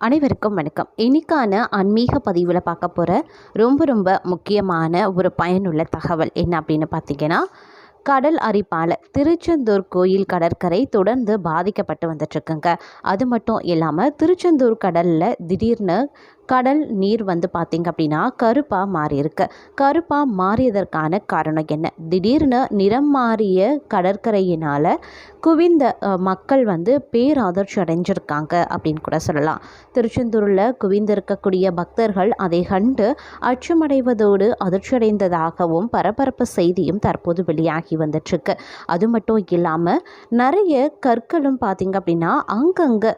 அனைவருக்கும் வணக்கம். இன்னைக்கான ஆன்மீக பதிவில் பார்க்க போகிற ரொம்ப முக்கியமான ஒரு பயனுள்ள தகவல் என்ன அப்படின்னு பார்த்தீங்கன்னா, கடல் அரிப்பால் திருச்செந்தூர் கோயில் கடற்கரை தொடர்ந்து பாதிக்கப்பட்டு வந்துட்டுருக்குங்க. அது மட்டும் இல்லாமல் திருச்செந்தூர் கடலில் திடீர்னு கடல் நீர் பார்த்திங்க அப்படின்னா கருப்பாக மாறியிருக்கு. கருப்பாக மாறியதற்கான காரணம் என்ன? திடீர்னு நிறம் மாறிய கடற்கரையினால் குவிந்த மக்கள் பேரதிர்ச்சி அடைஞ்சிருக்காங்க அப்படின்னு கூட சொல்லலாம். திருச்செந்தூரில் குவிந்திருக்கக்கூடிய பக்தர்கள் அதை கண்டு அச்சமடைவதோடு அதிர்ச்சியடைந்ததாகவும் பரபரப்பு செய்தியும் தற்போது வெளியாகி வந்துட்டுருக்கு. அது மட்டும் இல்லாமல் நிறைய கற்களும் பார்த்திங்க அப்படின்னா அங்கங்கே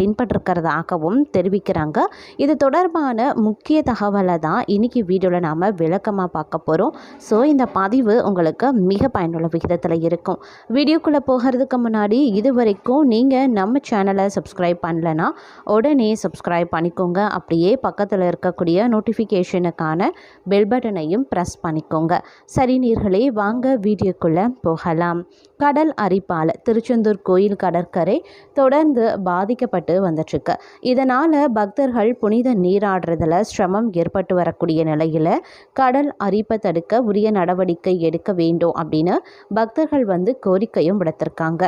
தென்பட்டிருக்கிறதாகவும் தெரிவிக்கிறாங்க. இது தொடர்பான முக்கிய தகவலை தான் இன்றைக்கி வீடியோவில் நாம் விளக்கமாக பார்க்க போகிறோம். ஸோ இந்த பதிவு உங்களுக்கு மிக பயனுள்ள விகிதத்தில் இருக்கும். வீடியோக்குள்ளே போகிறதுக்கு முன்னாடி இது வரைக்கும் நீங்கள் நம்ம சேனலை சப்ஸ்கிரைப் பண்ணலைன்னா உடனே சப்ஸ்கிரைப் பண்ணிக்கோங்க. அப்படியே பக்கத்தில் இருக்கக்கூடிய நோட்டிஃபிகேஷனுக்கான பெல் பட்டனையும் ப்ரெஸ் பண்ணிக்கோங்க. சரி நேயர்களே, வாங்க வீடியோக்குள்ளே போகலாம். கடல் அரிப்பால் திருச்செந்தூர் கோயில் கடற்கரை தொடர்ந்து பாதிக்கப்பட்டு வந்துட்டுருக்கு. இதனால் பக்தர்கள் புனித நீராடுறதுல சிரமம் ஏற்பட்டு வரக்கூடிய நிலையில் கடல் அரிப்பை தடுக்க உரிய நடவடிக்கை எடுக்க வேண்டும் அப்படின்னு பக்தர்கள் கோரிக்கையும் விடுத்திருக்காங்க.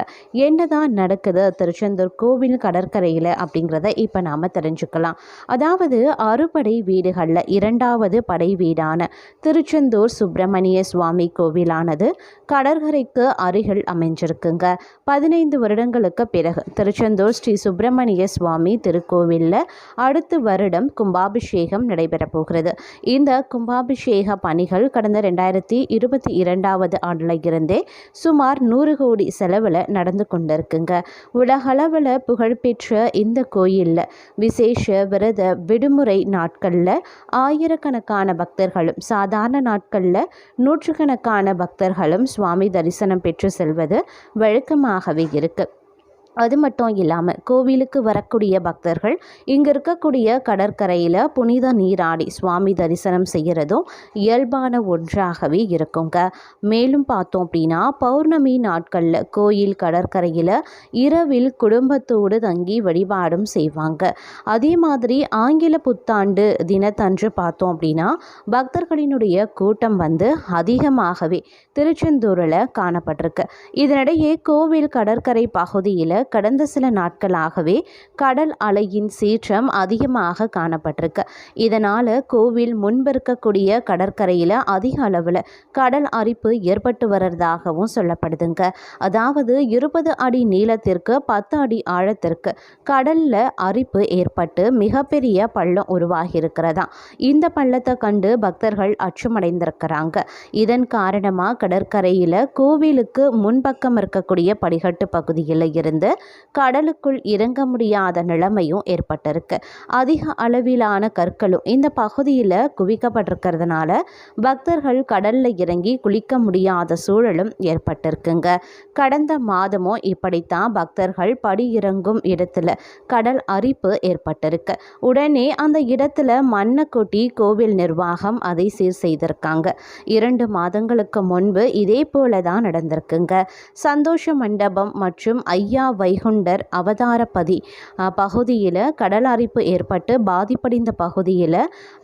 என்னதான் நடக்குது திருச்செந்தூர் கோவில் கடற்கரையில் அப்படிங்கிறத இப்போ நாம் தெரிஞ்சுக்கலாம். அதாவது அறுபடை வீடுகளில் இரண்டாவது படை வீடான திருச்செந்தூர் சுப்பிரமணிய சுவாமி கோவிலானது கடற்கரைக்கு அருகில் அமைஞ்சிருக்குங்க. 15 வருடங்களுக்கு பிறகு திருச்செந்தூர் ஸ்ரீ சுப்பிரமணிய சுவாமி திருக்கோவிலில் அடுத்த வருடம் கும்பாபிஷேகம் நடைபெறப் போகிறது. இந்த கும்பாபிஷேக பணிகள் கடந்த 2022 ஆண்டில் இருந்தே சுமார் 100 கோடி செலவில் நடந்து கொண்டிருக்குங்க. உலகளவில் புகழ்பெற்ற இந்த கோயிலில் விசேஷ விரத விடுமுறை நாட்களில் ஆயிரக்கணக்கான பக்தர்களும் சாதாரண நாட்களில் நூற்றுக்கணக்கான பக்தர்களும் சுவாமி தரிசனம் பெற்று செல்வது வழக்கமாகவே இருக்குது. அது மட்டும் இல்லாமல் கோவிலுக்கு வரக்கூடிய பக்தர்கள் இங்கே இருக்கக்கூடிய கடற்கரையில் புனித நீராடி சுவாமி தரிசனம் செய்கிறதும் இயல்பான ஒன்றாகவே இருக்குங்க. மேலும் பார்த்தோம் அப்படின்னா பௌர்ணமி நாட்களில் கோயில் கடற்கரையில் இரவில் குடும்பத்தோடு தங்கி வழிபாடும் செய்வாங்க. அதே மாதிரி ஆங்கில புத்தாண்டு தினத்தன்று பார்த்தோம் அப்படின்னா பக்தர்களினுடைய கூட்டம் அதிகமாகவே திருச்செந்தூரில் காணப்பட்டிருக்கு. இதனிடையே கோவில் கடற்கரை பகுதியில் கடந்த சில நாட்களாகவே கடல் அலையின் சீற்றம் அதிகமாக காணப்பட்டிருக்கு. இதனால் கோவில் முன்பு இருக்கக்கூடிய கடற்கரையில் அதிக அளவில் கடல் அரிப்பு ஏற்பட்டு வர்றதாகவும் சொல்லப்படுதுங்க. அதாவது 20 அடி நீளத்திற்கு 10 அடி ஆழத்திற்கு கடலில் அரிப்பு ஏற்பட்டு மிகப்பெரிய பள்ளம் உருவாகி இருக்கிறதா. இந்த பள்ளத்தை கண்டு பக்தர்கள் அச்சமடைந்திருக்கிறாங்க. இதன் காரணமாக கடற்கரையில் கோவிலுக்கு முன்பக்கம் இருக்கக்கூடிய படிக்கட்டு பகுதியில் இருந்து கடலுக்குள் இறங்க முடியாத நிலைமையும் ஏற்பட்டிருக்கு. அதிக அளவிலான கற்களும் இந்த பகுதியில் குவிக்கப்பட்டிருக்கிறதுனால பக்தர்கள் கடல்ல இறங்கி குளிக்க முடியாத சூழலும் ஏற்பட்டிருக்குங்க. கடந்த மாதமும் இப்படித்தான் பக்தர்கள் படி இறங்கும் இடத்துல கடல் அரிப்பு ஏற்பட்டிருக்கு. உடனே அந்த இடத்துல மண்ணை கொட்டி கோவில் நிர்வாகம் அதை சீர் செய்திருக்காங்க. 2 மாதங்களுக்கு முன்பு இதே போல தான் நடந்திருக்குங்க. சந்தோஷ மண்டபம் மற்றும் ஐயா வைகுண்டர் அவதாரபதி பகுதியில் கடல் அரிப்பு ஏற்பட்டு பாதிப்படைந்த பகுதியில்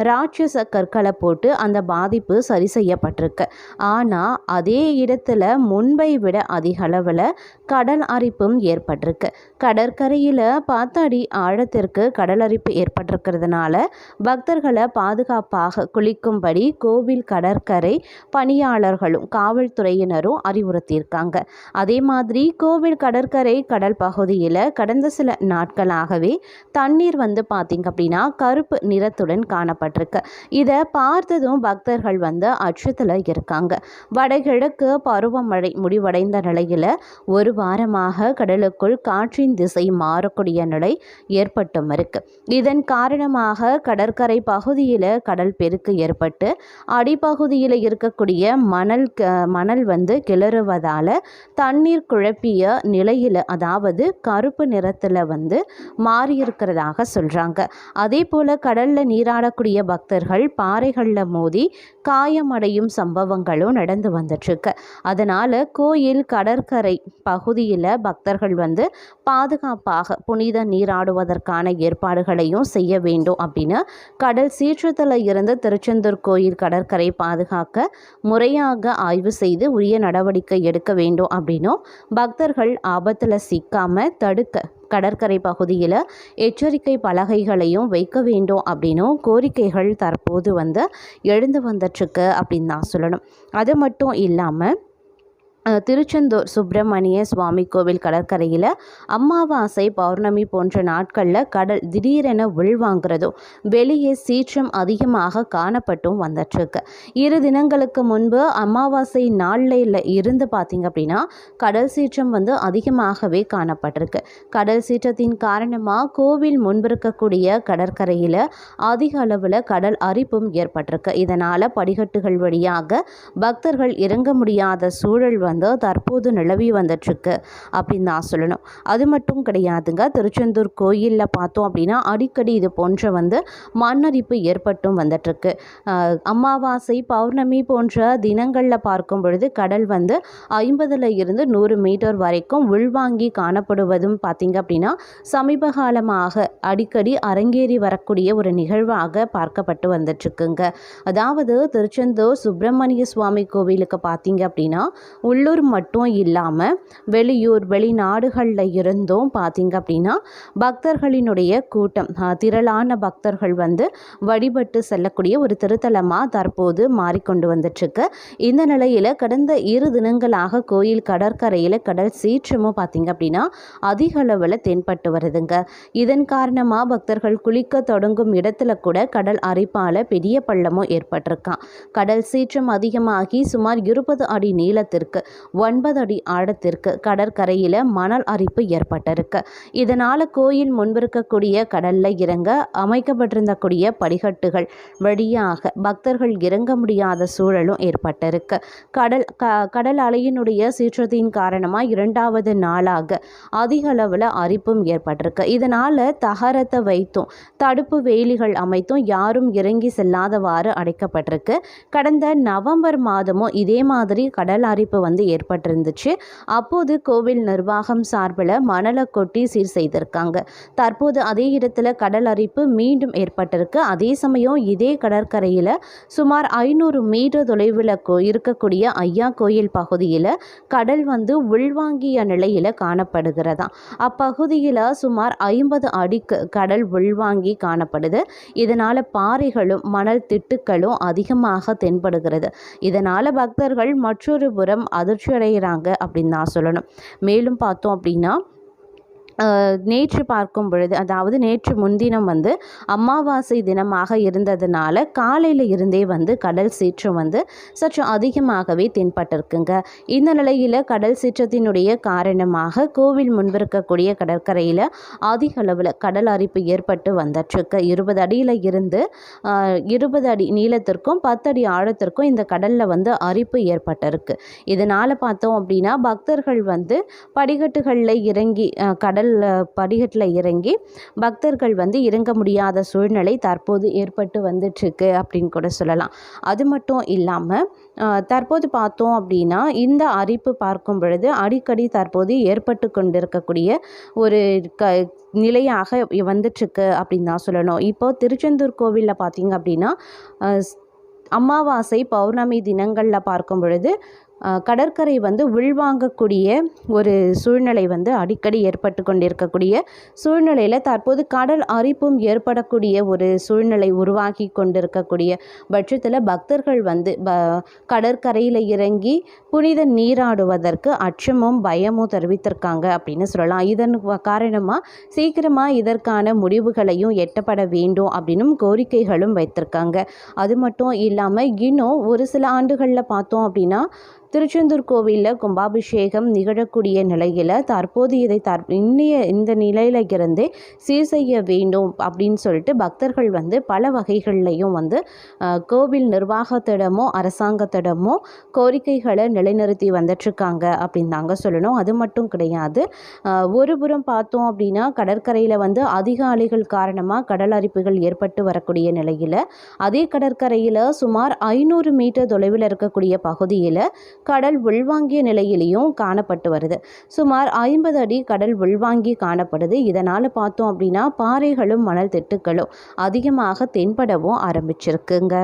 ராட்சச கற்களை போட்டு அந்த பாதிப்பு சரி செய்யப்பட்டிருக்கு. ஆனால் அதே இடத்துல முன்பை விட அதிக அளவில் கடல் அரிப்பும் ஏற்பட்டிருக்கு. கடற்கரையில் 10 அடி ஆழத்திற்கு கடல் அரிப்பு ஏற்பட்டிருக்கிறதுனால பக்தர்களை பாதுகாப்பாக குளிக்கும்படி கோவில் கடற்கரை பணியாளர்களும் காவல்துறையினரும் அறிவுறுத்தியிருக்காங்க. அதே மாதிரி கோவில் கடற்கரை கடல் பகுதியில் கடந்த சில நாட்களாகவே தண்ணீர் பார்த்திங்க அப்படின்னா கருப்பு நிறத்துடன் காணப்பட்டிருக்கு. இதை பார்த்ததும் பக்தர்கள் அச்சத்தில் இருக்காங்க. வடகிழக்கு பருவமழை முடிவடைந்த நிலையில் ஒரு வாரமாக கடலுக்குள் காற்றின் திசை மாறக்கூடிய நிலை ஏற்பட்டும் இருக்கு. இதன் காரணமாக கடற்கரை பகுதியில் கடல் பெருக்கு ஏற்பட்டு அடிப்பகுதியில் இருக்கக்கூடிய மணல் கிளறுவதால் தண்ணீர் குழப்பிய நிலையில், அதாவது அதாவது கருப்பு நிறத்தில் வந்து மாறி இருக்கிறதாக சொல்கிறாங்க. அதே போல் கடலில் நீராடக்கூடிய பக்தர்கள் பாறைகளில் மோதி காயமடையும் சம்பவங்களும் நடந்து வந்துட்டுருக்கு. அதனால் கோயில் கடற்கரை பகுதியில் பக்தர்கள் வந்து பாதுகாப்பாக புனித நீராடுவதற்கான ஏற்பாடுகளையும் செய்ய வேண்டும் அப்படின்னு கடல் சீற்றத்தில் இருந்து திருச்செந்தூர் கோயில் கடற்கரை பாதுகாக்க முறையாக ஆய்வு செய்து உரிய நடவடிக்கை எடுக்க வேண்டும் அப்படின்னும் பக்தர்கள் ஆபத்தில் சிக்காமல் தடுக்க கடற்கரை பகுதியில் எச்சரிக்கை பலகைகளையும் வைக்க வேண்டும் அப்படின்னும் கோரிக்கைகள் தற்போது வந்து எழுந்து வந்துட்டுருக்கு அப்படின்னு தான் சொல்லணும். அது மட்டும் இல்லாமல் திருச்செந்தூர் சுப்பிரமணிய சுவாமி கோவில் கடற்கரையில் அமாவாசை பௌர்ணமி போன்ற நாட்களில் கடல் திடீரென உள்வாங்கிறதும் வெளியே சீற்றம் அதிகமாக காணப்பட்டும் வந்துட்டுருக்கு. 2 தினங்களுக்கு முன்பு அமாவாசை நாளில் இருந்து பார்த்திங்க அப்படின்னா கடல் சீற்றம் வந்து அதிகமாகவே காணப்பட்டிருக்கு. கடல் சீற்றத்தின் காரணமாக கோவில் முன்பிருக்கக்கூடிய கடற்கரையில் அதிக அளவில் கடல் அரிப்பும் ஏற்பட்டிருக்கு. இதனால் படிக்கட்டுகள் வழியாக பக்தர்கள் இறங்க முடியாத சூழல் வந்து தற்போது நிலவி வந்துட்டுருக்கு அப்படின்னு தான் சொல்லணும். அது மட்டும் கிடையாதுங்க, திருச்செந்தூர் கோயிலில் பார்த்தோம் அப்படின்னா அடிக்கடி இது போன்ற வந்து மண்ணரிப்பு ஏற்பட்டும் வந்துட்டுருக்கு. அமாவாசை பௌர்ணமி போன்ற தினங்களில் பார்க்கும் பொழுது கடல் வந்து 50 இருந்து 100 மீட்டர் வரைக்கும் உள்வாங்கி காணப்படுவதும் பார்த்திங்க அப்படின்னா சமீப காலமாக அடிக்கடி அரங்கேறி வரக்கூடிய ஒரு நிகழ்வாக பார்க்கப்பட்டு வந்துட்டுருக்குங்க. அதாவது திருச்செந்தூர் சுப்பிரமணிய சுவாமி கோவிலுக்கு பார்த்திங்க அப்படின்னா உள்ளூர் மட்டும் இல்லாமல் வெளியூர் வெளிநாடுகளில் இருந்தும் பார்த்திங்க அப்படின்னா பக்தர்களினுடைய கூட்டம் திரளான பக்தர்கள் வந்து வழிபட்டு செல்லக்கூடிய ஒரு திருத்தலமாக தற்போது மாறிக்கொண்டு வந்துட்டுருக்கு. இந்த நிலையில் கடந்த 2 தினங்களாக கோயில் கடற்கரையில் கடல் சீற்றமும் பார்த்திங்க அப்படின்னா அதிக அளவில் தென்பட்டு வருதுங்க. இதன் காரணமாக பக்தர்கள் குளிக்க தொடங்கும் இடத்துல கூட கடல் அரிப்பால் பெரிய பள்ளமும் ஏற்பட்டிருக்கான். கடல் சீற்றம் அதிகமாகி சுமார் 20 அடி நீளத்திற்கு 9 அடி ஆழத்திற்கு கடற்கரையில் மணல் அரிப்பு ஏற்பட்டிருக்கு. இதனால் கோயில் முன்பிருக்கக்கூடிய கடலில் இறங்க அமைக்கப்பட்டிருந்தக்கூடிய படிக்கட்டுகள் வழியாக பக்தர்கள் இறங்க முடியாத சூழலும் ஏற்பட்டிருக்கு. கடல் அலையினுடைய சீற்றத்தின் காரணமாக 2வது நாளாக அதிக அளவில் அரிப்பும் ஏற்பட்டிருக்கு. இதனால் தகரத்தை வைத்தும் தடுப்பு வேலிகள் அமைத்தும் யாரும் இறங்கி செல்லாதவாறு அடைக்கப்பட்டிருக்கு. கடந்த நவம்பர் மாதமும் இதே மாதிரி கடல் அரிப்பு வந்து ஏற்பட்டிருந்துச்சு. அப்போது கோவில் நிர்வாகம் சார்பில் மணலை கொட்டி சீர் செய்திருக்காங்க. தற்போது அதே இடத்துல கடல் அரிப்பு மீண்டும் ஏற்பட்டிருக்கு. அதே சமயம் இதே கடற்கரையில் சுமார் 500 மீட்டர் தொலைவில் இருக்கக்கூடிய ஐயா கோயில் பகுதியில் கடல் வந்து உள்வாங்கிய நிலையில் காணப்படுகிறதா. அப்பகுதியில் சுமார் 50 அடிக்கு கடல் உள்வாங்கி காணப்படுது. இதனால் பாறைகளும் மணல் திட்டுக்களும் அதிகமாக தென்படுகிறது. இதனால் பக்தர்கள் மற்றொரு புறம் அதிர்ச்சி அடைகிறாங்க அப்படின்னு தான் சொல்லணும். மேலும் பார்த்தோம் அப்படின்னா நேற்று பார்க்கும் பொழுது, அதாவது நேற்று முன்தினம் வந்து அமாவாசை தினமாக இருந்ததுனால காலையில் இருந்தே வந்து கடல் சீற்றம் வந்து சற்று அதிகமாகவே தென்பட்டிருக்குங்க. இந்த நிலையில் கடல் சீற்றத்தினுடைய காரணமாக கோவில் முன்பிருக்கக்கூடிய கடற்கரையில் அதிக அளவில் கடல் அரிப்பு ஏற்பட்டு வந்துட்டுருக்கு. 20 அடியில் இருந்து 20 அடி நீளத்திற்கும் 10 அடி ஆழத்திற்கும் இந்த கடலில் வந்து அரிப்பு ஏற்பட்டிருக்கு. இதனால் பார்த்தோம் அப்படின்னா பக்தர்கள் வந்து படிக்கட்டுகளில் இறங்கி படிக்கட்டில் இறங்கி பக்தர்கள் வந்து இறங்க முடியாத சூழ்நிலை தற்போது ஏற்பட்டு வந்துட்டுருக்கு அப்படின்னு கூட சொல்லலாம். அது மட்டும் இல்லாமல் தற்போது பார்த்தோம் அப்படின்னா இந்த அரிப்பு பார்க்கும் பொழுது அடிக்கடி தற்போது ஏற்பட்டு கொண்டிருக்கக்கூடிய ஒரு நிலையாக வந்துட்டுருக்கு அப்படின்னு தான் சொல்லணும். இப்போது திருச்செந்தூர் கோவிலில் பார்த்திங்க அப்படின்னா அமாவாசை பௌர்ணமி தினங்களில் பார்க்கும் பொழுது கடற்கரை வந்து உள்வாங்கக்கூடிய ஒரு சூழ்நிலை வந்து அடிக்கடி ஏற்பட்டு கொண்டிருக்கக்கூடிய சூழ்நிலையில் தற்போது கடல் அரிப்பும் ஏற்படக்கூடிய ஒரு சூழ்நிலை உருவாக்கி கொண்டிருக்கக்கூடிய பட்சத்தில் பக்தர்கள் வந்து கடற்கரையில் இறங்கி புனித நீராடுவதற்கு அச்சமும் பயமும் தெரிவித்திருக்காங்க அப்படின்னு சொல்லலாம். இதன் காரணமாக சீக்கிரமாக இதற்கான முடிவுகளையும் எட்டப்பட வேண்டும் அப்படின்னும் கோரிக்கைகளும் வைத்திருக்காங்க. அது மட்டும் இல்லாமல் இன்னும் ஒரு சில ஆண்டுகளில் பார்த்தோம் அப்படின்னா திருச்செந்தூர் கோவிலில் கும்பாபிஷேகம் நிகழக்கூடிய நிலையில் தற்போது இதை இந்த நிலையில இருந்தே சீர் செய்ய வேண்டும் அப்படின்னு சொல்லிட்டு பக்தர்கள் வந்து பல வகைகள்லையும் வந்து கோவில் நிர்வாகத்திடமோ அரசாங்கத்திடமோ கோரிக்கைகளை நிலைநிறுத்தி வந்துட்டுருக்காங்க அப்படின்னு தாங்க சொல்லணும். அது மட்டும் கிடையாது, ஒரு புறம் பார்த்தோம் அப்படின்னா கடற்கரையில் வந்து அதிக அலைகள் காரணமாக கடல் அரிப்புகள் ஏற்பட்டு வரக்கூடிய நிலையில் அதே கடற்கரையில் சுமார் 500 மீட்டர் தொலைவில் இருக்கக்கூடிய பகுதியில் கடல் உள்வாங்கிய நிலையிலையும் காணப்பட்டு வருது. சுமார் 50 அடி கடல் உள்வாங்கி காணப்படுது. இதனால் பார்த்தோம் அப்படின்னா பாறைகளும் மணல் திட்டுக்களும் அதிகமாக தென்படவும் ஆரம்பிச்சிருக்குங்க.